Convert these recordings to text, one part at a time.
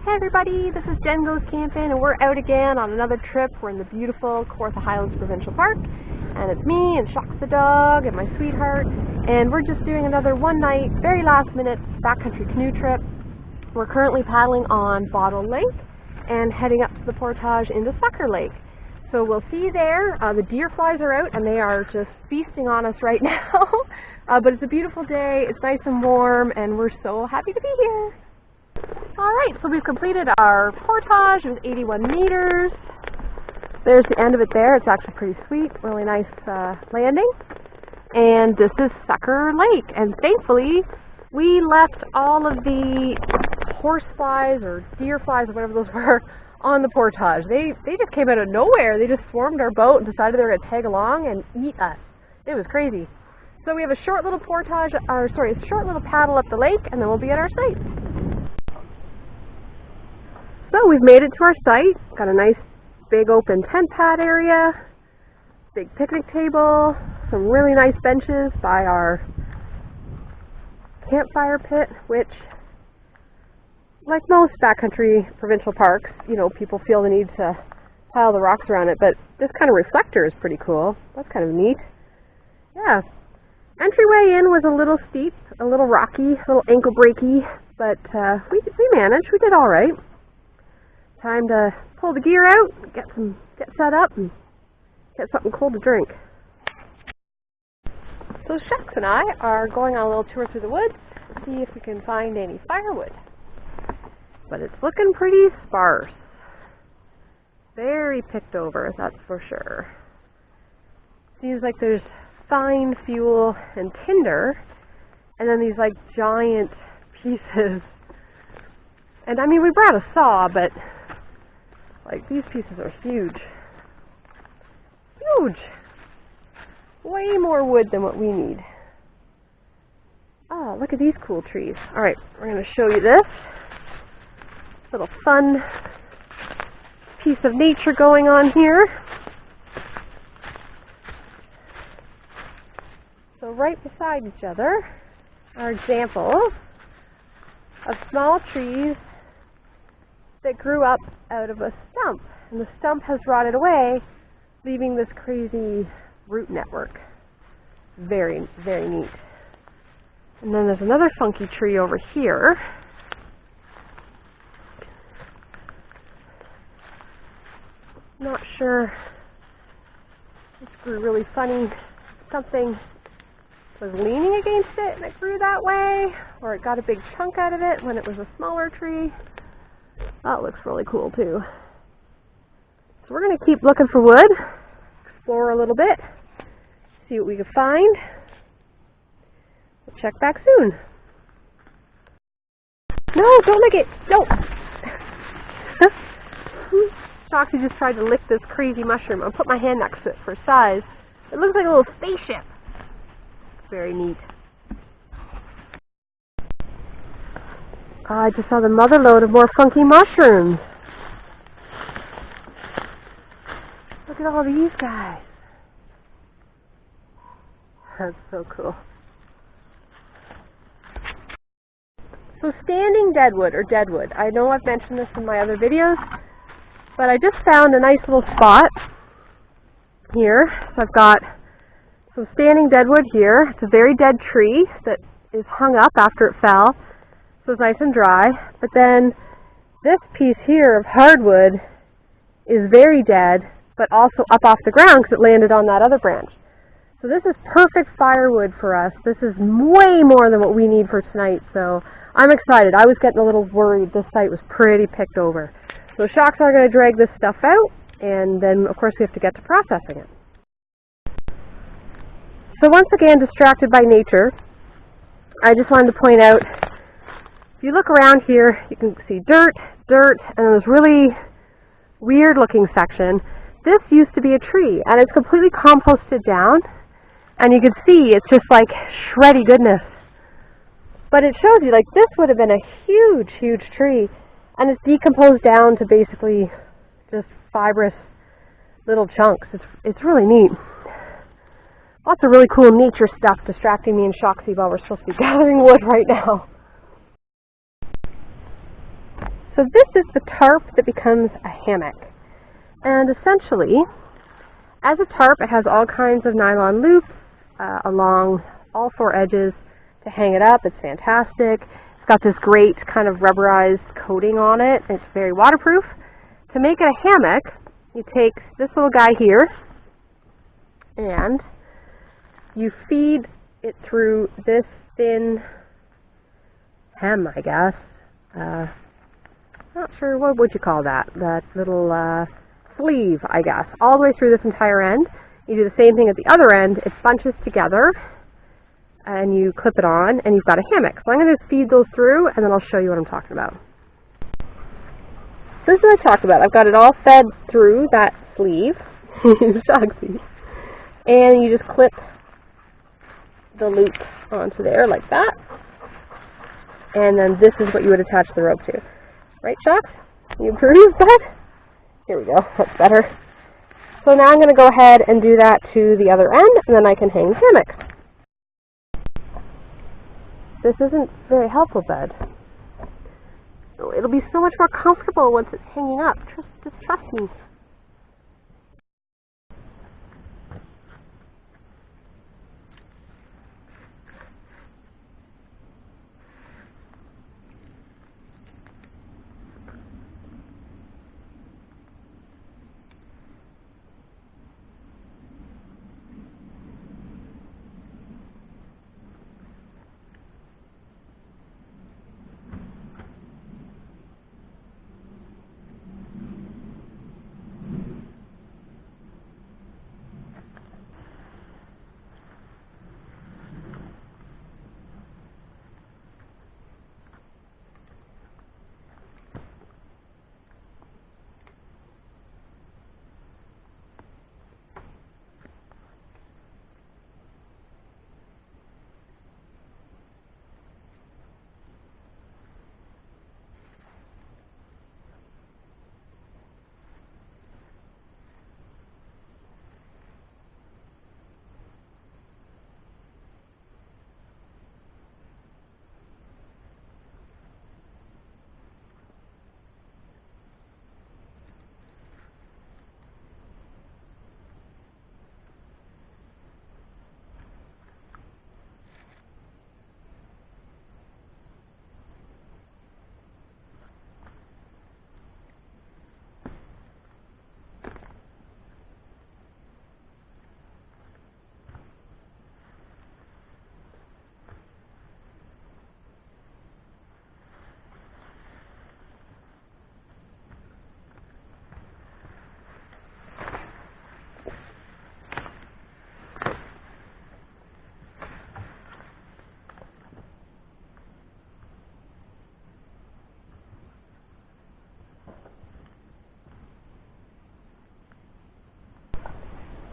Hey everybody, this is Jen Goes Camping and we're out again on another trip. We're in the beautiful Kawartha Highlands Provincial Park and it's me and Shocks the dog and my sweetheart, and we're just doing another one night, very last minute backcountry canoe trip. We're currently paddling on Bottle Lake and heading up to the portage into Sucker Lake. So we'll see you there. The deer flies are out and they are just feasting on us right now. But it's a beautiful day, it's nice and warm, and we're so happy to be here. Alright, so we've completed our portage. It was 81 meters. There's the end of it there. It's actually pretty sweet, really nice landing. And this is Sucker Lake, and thankfully we left all of the horse flies or deer flies or whatever those were on the portage. They just came out of nowhere. They just swarmed our boat and decided they were going to tag along and eat us. It was crazy. So we have a short little a short little paddle up the lake, and then we'll be at our site. So we've made it to our site. Got a nice big open tent pad area, big picnic table, some really nice benches by our campfire pit, which, like most backcountry provincial parks, you know, people feel the need to pile the rocks around it, but this kind of reflector is pretty cool. That's kind of neat. Yeah. Entryway in was a little steep, a little rocky, a little ankle breaky, but we managed. We did all right. Time to pull the gear out, get set up, and get something cool to drink. So Shucks and I are going on a little tour through the woods to see if we can find any firewood. But it's looking pretty sparse. Very picked over, that's for sure. Seems like there's fine fuel and tinder, and then these like giant pieces. And I mean, we brought a saw, but like, these pieces are huge. Huge! Way more wood than what we need. Oh, look at these cool trees. Alright, we're going to show you this. Little fun piece of nature going on here. So right beside each other are examples of small trees that grew up out of a stump, and the stump has rotted away, leaving this crazy root network. Very, very neat. And then there's another funky tree over here. Not sure. This grew really funny. Something was leaning against it and it grew that way, or it got a big chunk out of it when it was a smaller tree. That looks really cool too. So we're going to keep looking for wood, explore a little bit, see what we can find. We'll check back soon. No, don't lick it! No! Foxy just tried to lick this crazy mushroom. I'll put my hand next to it for size. It looks like a little spaceship. Very neat. I just saw the mother lode of more funky mushrooms. Look at all these guys. That's so cool. So standing deadwood, or deadwood. I know I've mentioned this in my other videos, but I just found a nice little spot here. So I've got some standing deadwood here. It's a very dead tree that is hung up after it fell. So it's nice and dry, but then this piece here of hardwood is very dead, but also up off the ground because it landed on that other branch. So this is perfect firewood for us. This is way more than what we need for tonight, so I'm excited. I was getting a little worried. This site was pretty picked over. So Shocks are going to drag this stuff out, and then of course we have to get to processing it. So once again, distracted by nature, I just wanted to point out, if you look around here, you can see dirt, and this really weird looking section. This used to be a tree, and it's completely composted down, and you can see it's just like shreddy goodness. But it shows you, like, this would have been a huge, huge tree, and it's decomposed down to basically just fibrous little chunks. It's really neat. Lots of really cool nature stuff distracting me and Shoxy while we're supposed to be gathering wood right now. So this is the tarp that becomes a hammock. And essentially, as a tarp, it has all kinds of nylon loops along all four edges to hang it up. It's fantastic. It's got this great kind of rubberized coating on it. It's very waterproof. To make it a hammock, you take this little guy here and you feed it through this thin hem, I guess. Not sure, what would you call that? That little sleeve, I guess, all the way through this entire end. You do the same thing at the other end. It bunches together, and you clip it on, and you've got a hammock. So I'm going to feed those through, and then I'll show you what I'm talking about. This is what I talked about. I've got it all fed through that sleeve, and you just clip the loop onto there like that, and then this is what you would attach the rope to. Right, Shocks? You approve, bud? Here we go. That's better. So now I'm going to go ahead and do that to the other end, and then I can hang the hammock. This isn't very helpful, bud. It'll be so much more comfortable once it's hanging up. Just trust me.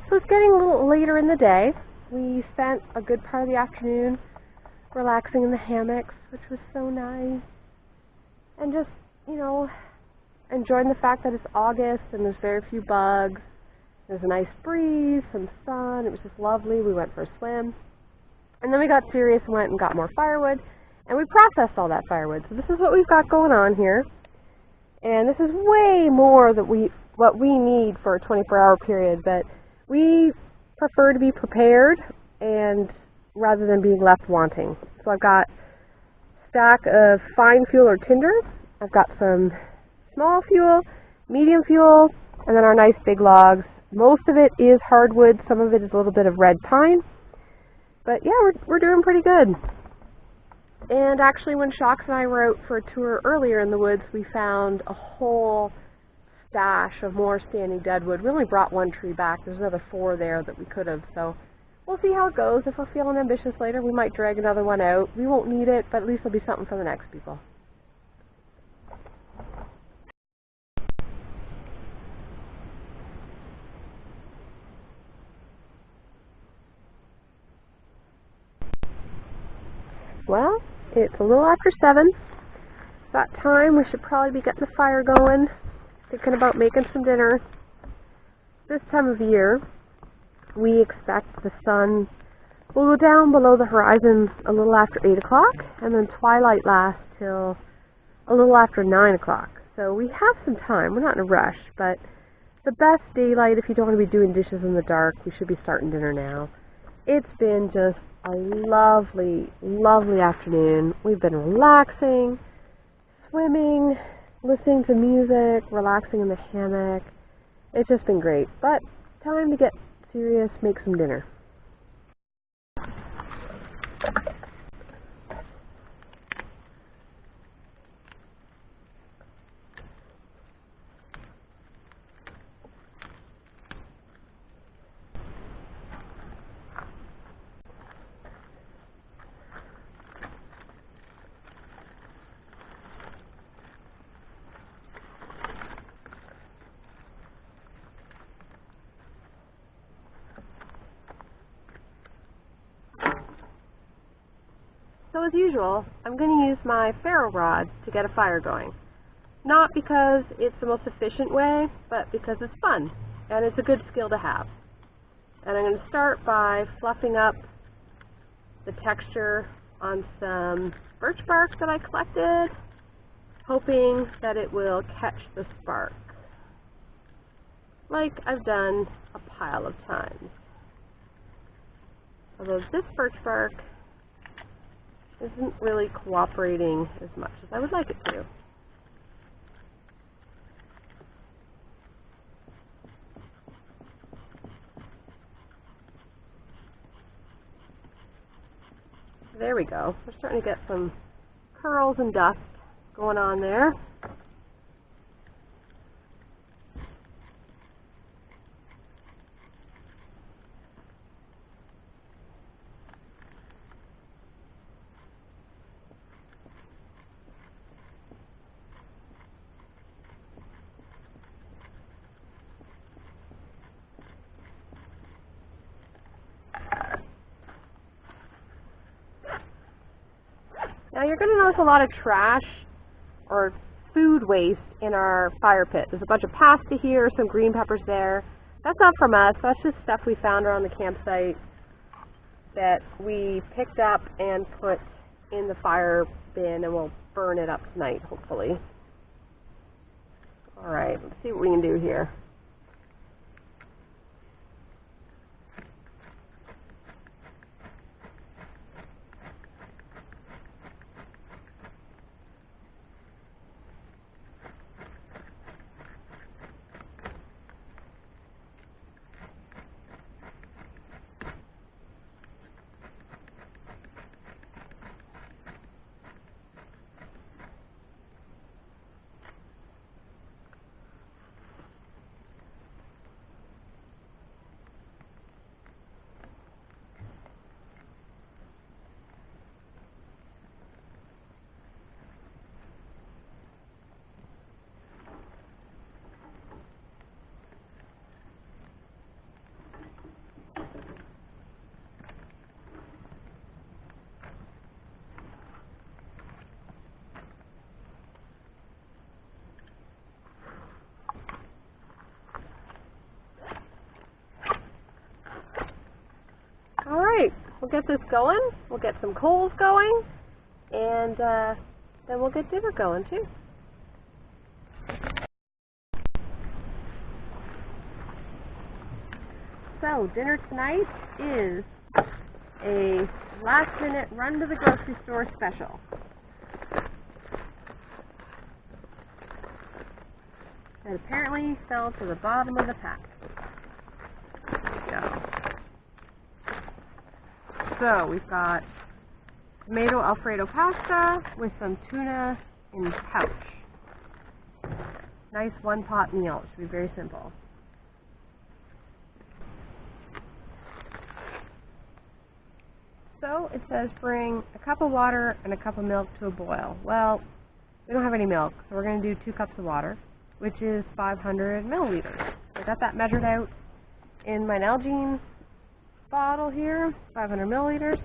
So it's getting a little later in the day. We spent a good part of the afternoon relaxing in the hammocks, which was so nice. And just, enjoying the fact that it's August and there's very few bugs. There's a nice breeze, some sun. It was just lovely. We went for a swim. And then we got serious and went and got more firewood. And we processed all that firewood. So this is what we've got going on here. And this is way more than what we need for a 24-hour period. But we prefer to be prepared and rather than being left wanting. So I've got a stack of fine fuel or tinder. I've got some small fuel, medium fuel, and then our nice big logs. Most of it is hardwood. Some of it is a little bit of red pine. But yeah, we're doing pretty good. And actually when Shocks and I were out for a tour earlier in the woods, we found a whole stash of more standing deadwood. We only brought one tree back. There's another 4 there that we could have. So we'll see how it goes. If we're feeling ambitious later, we might drag another one out. We won't need it, but at least it'll be something for the next people. Well, it's a little after 7. It's that time. We should probably be getting the fire going. Thinking about making some dinner. This time of year, we expect the sun will go down below the horizon a little after 8 o'clock, and then twilight lasts till a little after 9 o'clock. so we have some time. We're not in a rush, but the best daylight, if you don't want to be doing dishes in the dark, we should be starting dinner now. It's been just a lovely, lovely afternoon. We've been relaxing, swimming, listening to music, relaxing in the hammock. It's just been great, but time to get serious, make some dinner. So as usual, I'm going to use my ferro rod to get a fire going. Not because it's the most efficient way, but because it's fun, and it's a good skill to have. And I'm going to start by fluffing up the texture on some birch bark that I collected, hoping that it will catch the spark, like I've done a pile of times. Although this birch bark isn't really cooperating as much as I would like it to. There we go. We're starting to get some curls and dust going on there. Now you're going to notice a lot of trash or food waste in our fire pit. There's a bunch of pasta here, some green peppers there. That's not from us. That's just stuff we found around the campsite that we picked up and put in the fire bin, and we'll burn it up tonight, hopefully. All right, let's see what we can do here. All right, we'll get this going. We'll get some coals going, and then we'll get dinner going too. So dinner tonight is a last-minute run to the grocery store special. That apparently fell to the bottom of the pack. There we go. So we've got tomato Alfredo pasta with some tuna in pouch. Nice one-pot meal. It should be very simple. So it says bring a cup of water and a cup of milk to a boil. Well, we don't have any milk, so we're going to do 2 cups of water, which is 500 milliliters. I got that measured out in my Nalgene bottle here, 500 milliliters.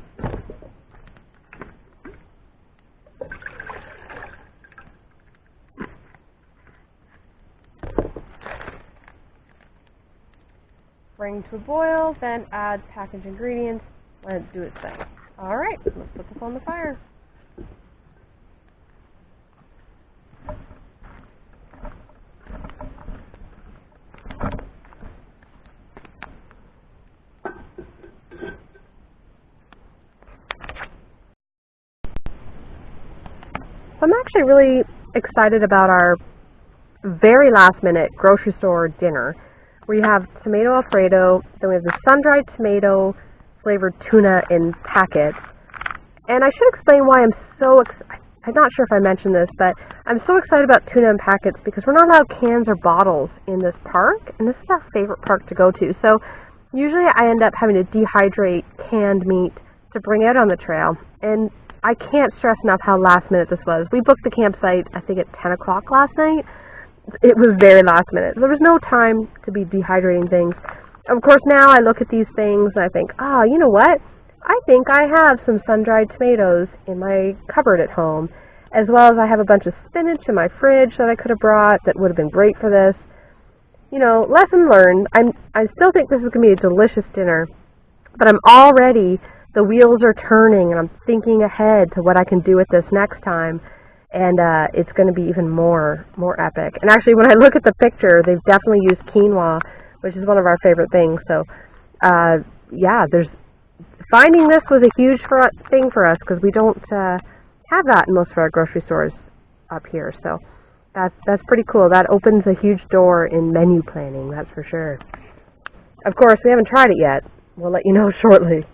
Bring to a boil, then add packaged ingredients, let it do its thing. All right, let's put this on the fire. So I'm actually really excited about our very last minute grocery store dinner. We have tomato Alfredo, then we have the sun-dried tomato flavored tuna in packets. And I should explain why I'm so I'm not sure if I mentioned this, but I'm so excited about tuna in packets because we're not allowed cans or bottles in this park, and this is our favorite park to go to. So usually I end up having to dehydrate canned meat to bring out on the trail, and I can't stress enough how last minute this was. We booked the campsite, I think, at 10 o'clock last night. It was very last minute. There was no time to be dehydrating things. Of course, now I look at these things and I think, oh, you know what? I think I have some sun-dried tomatoes in my cupboard at home, as well as I have a bunch of spinach in my fridge that I could have brought that would have been great for this. You know, lesson learned. I still think this is going to be a delicious dinner, but the wheels are turning, and I'm thinking ahead to what I can do with this next time, and it's going to be even more epic. And actually, when I look at the picture, they've definitely used quinoa, which is one of our favorite things. So, yeah, finding this was a huge thing for us because we don't have that in most of our grocery stores up here. So that's pretty cool. That opens a huge door in menu planning, that's for sure. Of course, we haven't tried it yet. We'll let you know shortly.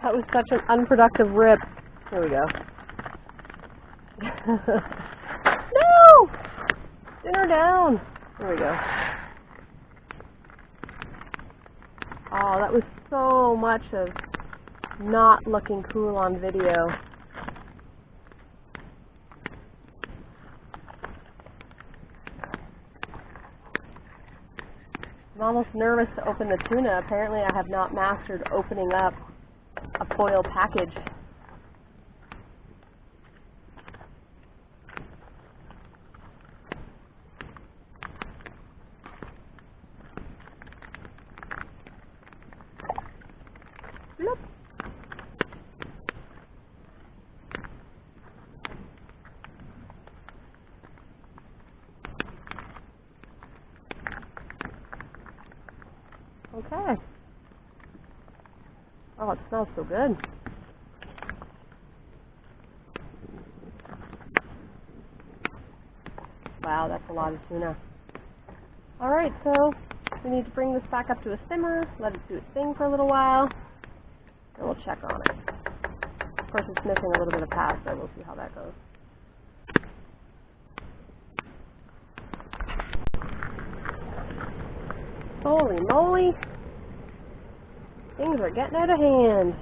That was such an unproductive rip. Here we go. No! Dinner down. Here we go. Oh, that was so much of not looking cool on video. I'm almost nervous to open the tuna. Apparently I have not mastered opening up a foil package. Look. Okay. Oh, it smells so good. Wow, that's a lot of tuna. Alright, so we need to bring this back up to a simmer, let it do its thing for a little while, and we'll check on it. Of course, it's missing a little bit of pasta. We'll see how that goes. Holy moly! Things are getting out of hand.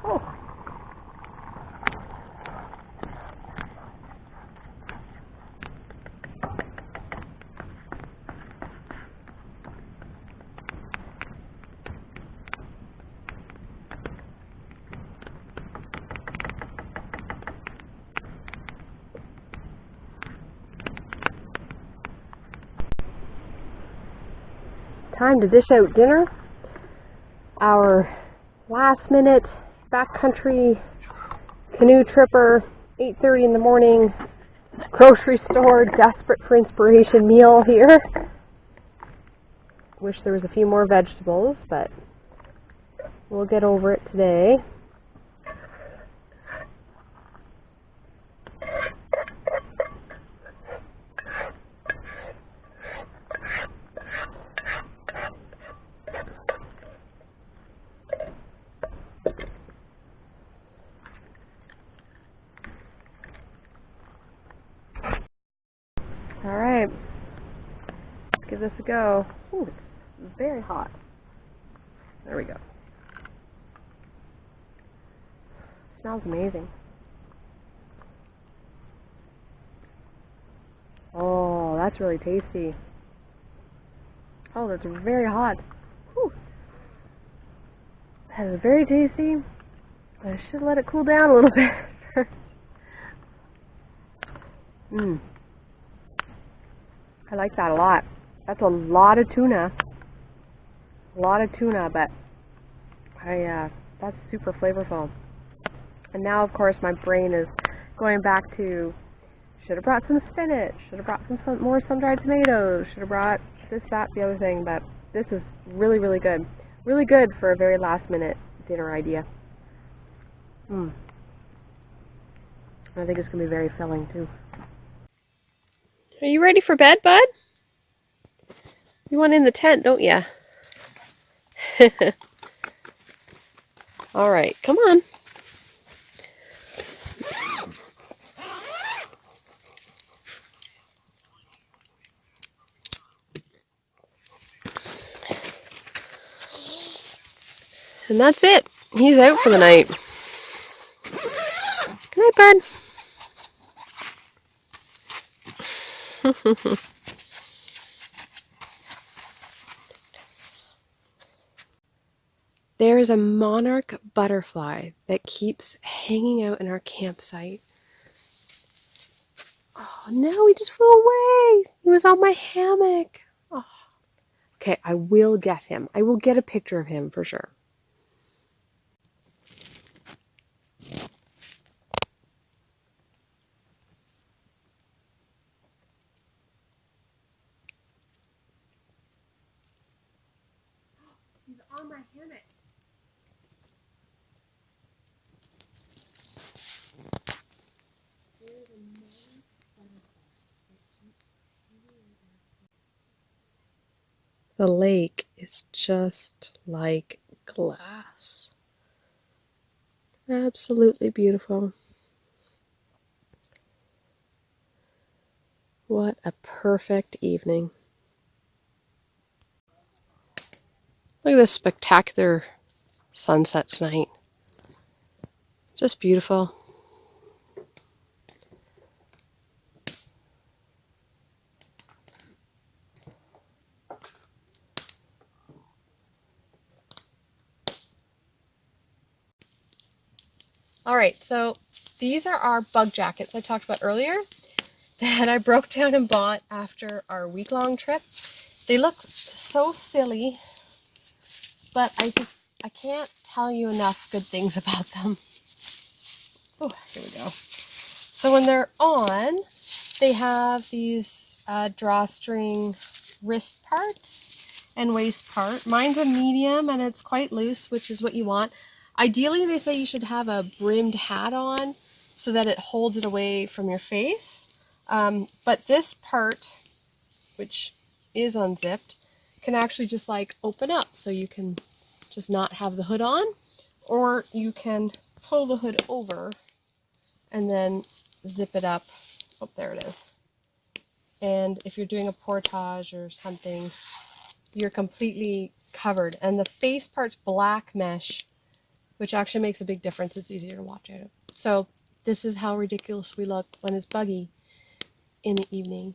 Oh. Time to dish out dinner. Our last minute backcountry canoe tripper, 8:30 in the morning, grocery store, desperate for inspiration meal here. Wish there was a few more vegetables, but we'll get over it today. Alright, let's give this a go. Ooh, it's very hot. There we go. Smells amazing. Oh, that's really tasty. Oh, that's very hot. Whew. That is very tasty. I should let it cool down a little bit first. I like that a lot. That's a lot of tuna. A lot of tuna, but that's super flavorful. And now, of course, my brain is going back to, should have brought some spinach, should have brought some more sun-dried tomatoes, should have brought this, that, the other thing, but this is really, really good. Really good for a very last-minute dinner idea. I think it's going to be very filling, too. Are you ready for bed, bud? You want in the tent, don't ya? All right, come on. And that's it. He's out for the night. Good night, bud. There is a monarch butterfly that keeps hanging out in our campsite. Oh, no, he just flew away. He was on my hammock. Oh. Okay, I will get him. I will get a picture of him for sure. He's on my hammock. The lake is just like glass. Absolutely beautiful. What a perfect evening. Look at this spectacular sunset tonight. Just beautiful. All right, so these are our bug jackets I talked about earlier that I broke down and bought after our week-long trip. They look so silly, but I can't tell you enough good things about them. Oh, here we go. So when they're on, they have these drawstring wrist parts and waist part. Mine's a medium and it's quite loose, which is what you want. Ideally, they say you should have a brimmed hat on so that it holds it away from your face. But this part, which is unzipped, can actually just like open up so you can just not have the hood on, or you can pull the hood over and then zip it up. Oh, there it is. And if you're doing a portage or something, you're completely covered. And the face part's black mesh, which actually makes a big difference. It's easier to watch out of. So this is how ridiculous we look when it's buggy in the evening.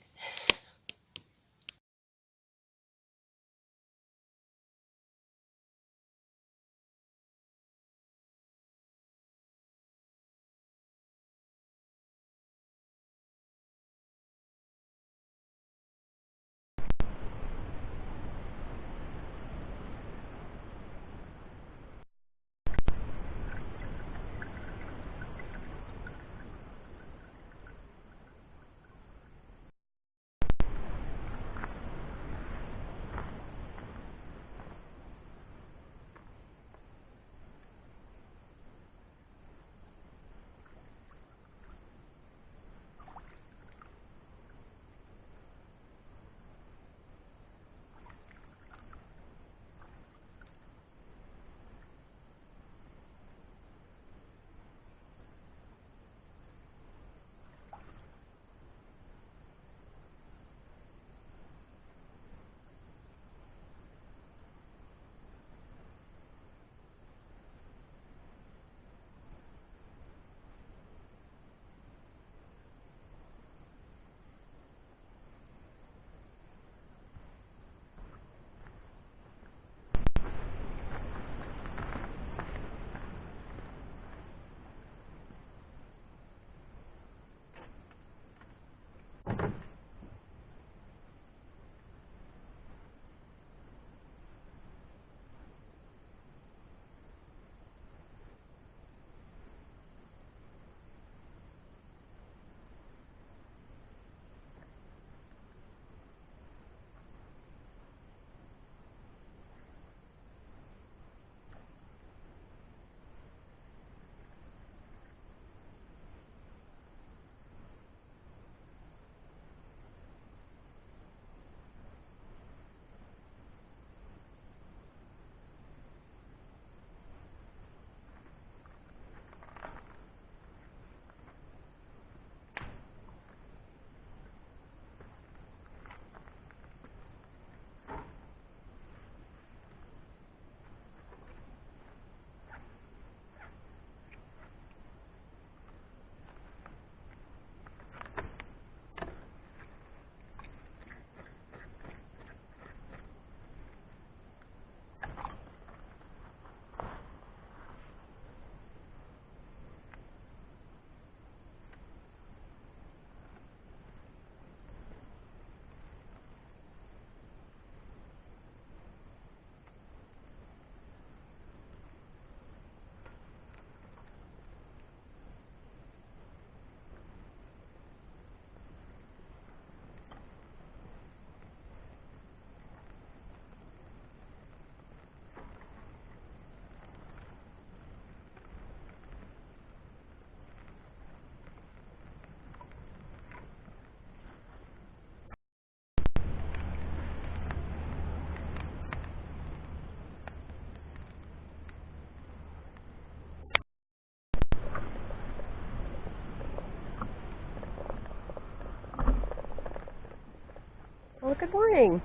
Well, good morning.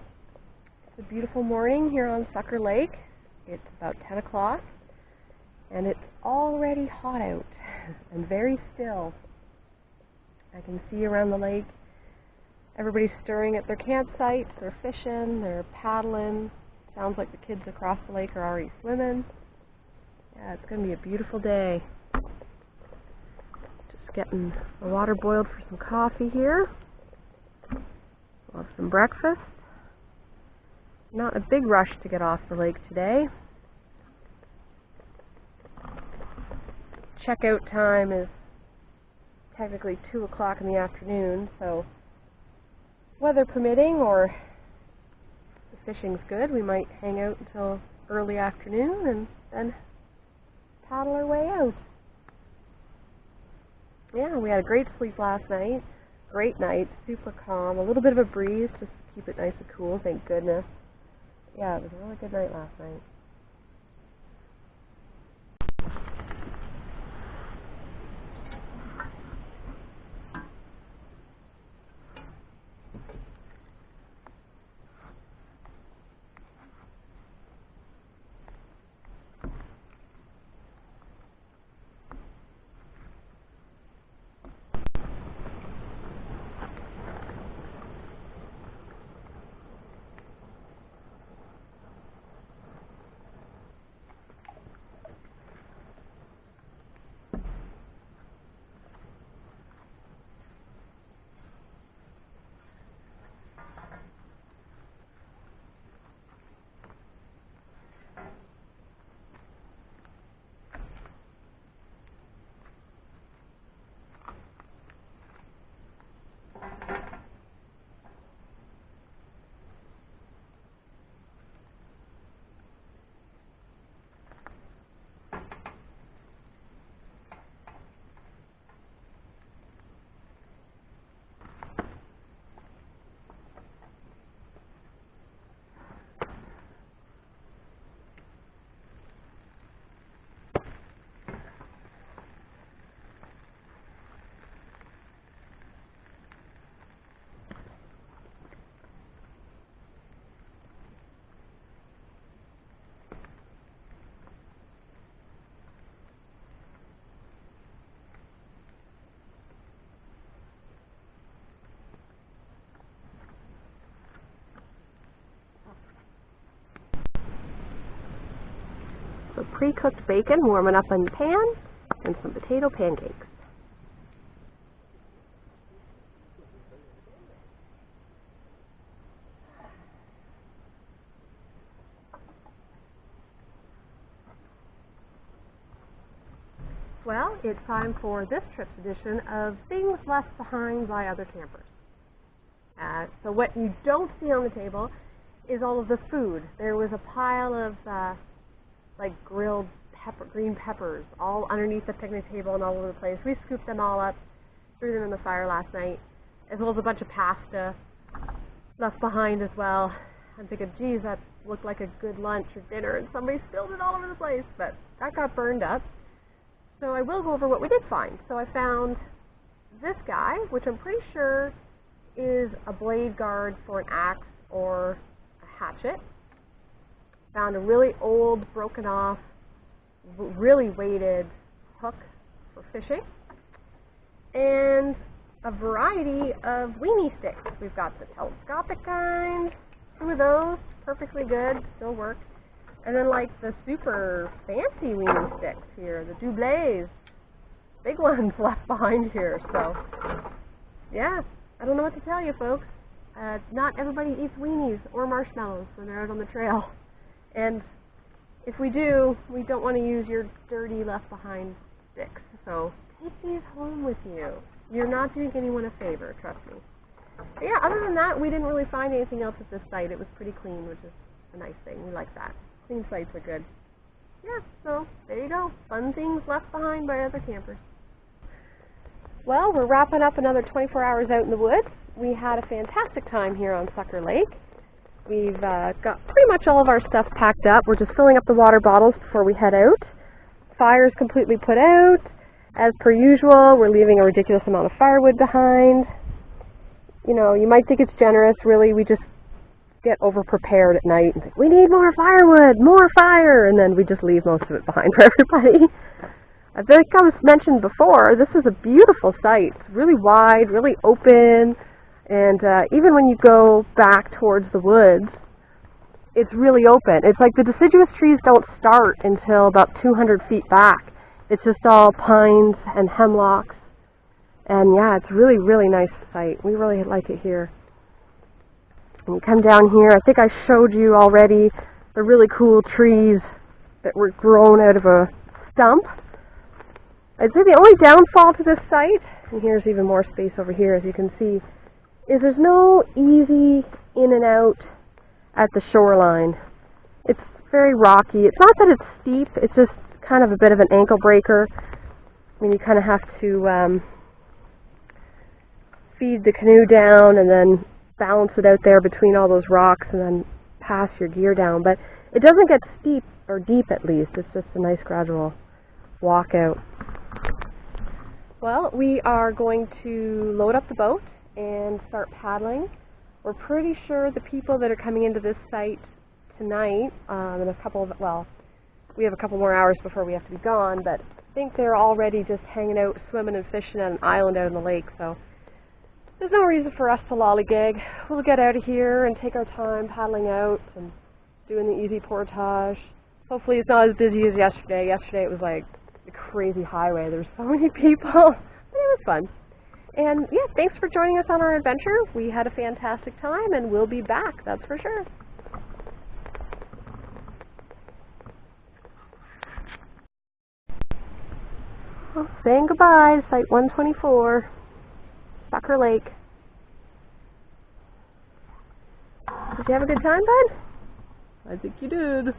It's a beautiful morning here on Sucker Lake. It's about 10 o'clock, and it's already hot out and very still. I can see around the lake everybody's stirring at their campsites, they're fishing, they're paddling. Sounds like the kids across the lake are already swimming. Yeah, it's going to be a beautiful day. Just getting the water boiled for some coffee here. We'll have some breakfast. Not a big rush to get off the lake today. Checkout time is technically 2 o'clock in the afternoon, so weather permitting, or the fishing's good, we might hang out until early afternoon and then paddle our way out. Yeah, we had a great sleep last night. Great night, super calm, a little bit of a breeze just to keep it nice and cool, thank goodness. Yeah, it was a really good night last night. So pre-cooked bacon warming up in the pan, and some potato pancakes. Well, it's time for this trip's edition of Things Left Behind by Other Campers. So what you don't see on the table is all of the food. There was a pile of like grilled green peppers all underneath the picnic table and all over the place. We scooped them all up, threw them in the fire last night, as well as a bunch of pasta left behind as well. I'm thinking, geez, that looked like a good lunch or dinner, and somebody spilled it all over the place, but that got burned up. So I will go over what we did find. So I found this guy, which I'm pretty sure is a blade guard for an axe or a hatchet. Found a really old, broken off, really weighted hook for fishing. And a variety of weenie sticks. We've got the telescopic kind, 2 of those, perfectly good, still work. And then like the super fancy weenie sticks here, the doublés, big ones left behind here. So yeah, I don't know what to tell you folks. Not everybody eats weenies or marshmallows when they're out on the trail. And if we do, we don't want to use your dirty left behind sticks. So take these home with you. You're not doing anyone a favor, trust me. But yeah, other than that, we didn't really find anything else at this site. It was pretty clean, which is a nice thing. We like that. Clean sites are good. Yeah, so there you go. Fun things left behind by other campers. Well, we're wrapping up another 24 hours out in the woods. We had a fantastic time here on Sucker Lake. We've got pretty much all of our stuff packed up. We're just filling up the water bottles before we head out. Fire's completely put out. As per usual, we're leaving a ridiculous amount of firewood behind. You know, you might think it's generous. Really, we just get over-prepared at night and think, we need more firewood, more fire, and then we just leave most of it behind for everybody. I think I was mentioned before, this is a beautiful site. It's really wide, really open, and even when you go back towards the woods, it's really open. It's like the deciduous trees don't start until about 200 feet back. It's just all pines and hemlocks. And yeah, it's really, really nice site. We really like it here. And you come down here, I think I showed you already the really cool trees that were grown out of a stump. I'd say the only downfall to this site, and here's even more space over here as you can see, is there's no easy in and out at the shoreline. It's very rocky. It's not that it's steep, it's just kind of a bit of an ankle breaker. I mean, you kind of have to feed the canoe down and then balance it out there between all those rocks and then pass your gear down. But it doesn't get steep, or deep at least. It's just a nice gradual walk out. Well, we are going to load up the boat and start paddling. We're pretty sure the people that are coming into this site tonight, in a couple of, well, we have a couple more hours before we have to be gone, but I think they're already just hanging out, swimming and fishing on an island out in the lake, so there's no reason for us to lollygag. We'll get out of here and take our time paddling out and doing the easy portage. Hopefully it's not as busy as yesterday. Yesterday it was like a crazy highway. There's so many people. But it was fun. And yeah, thanks for joining us on our adventure. We had a fantastic time and we'll be back, that's for sure. Well, saying goodbye to Site 124. Backer Lake. Did you have a good time, bud? I think you did.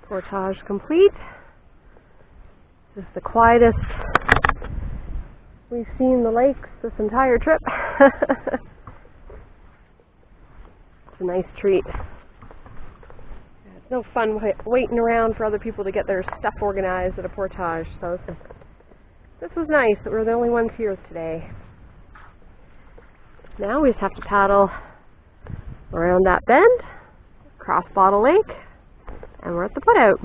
Portage complete. This is the quietest we've seen the lakes this entire trip. It's a nice treat. It's no fun waiting around for other people to get their stuff organized at a portage, so this was nice that we're the only ones here today. Now we just have to paddle around that bend, across Bottle Lake, and we're at the put out.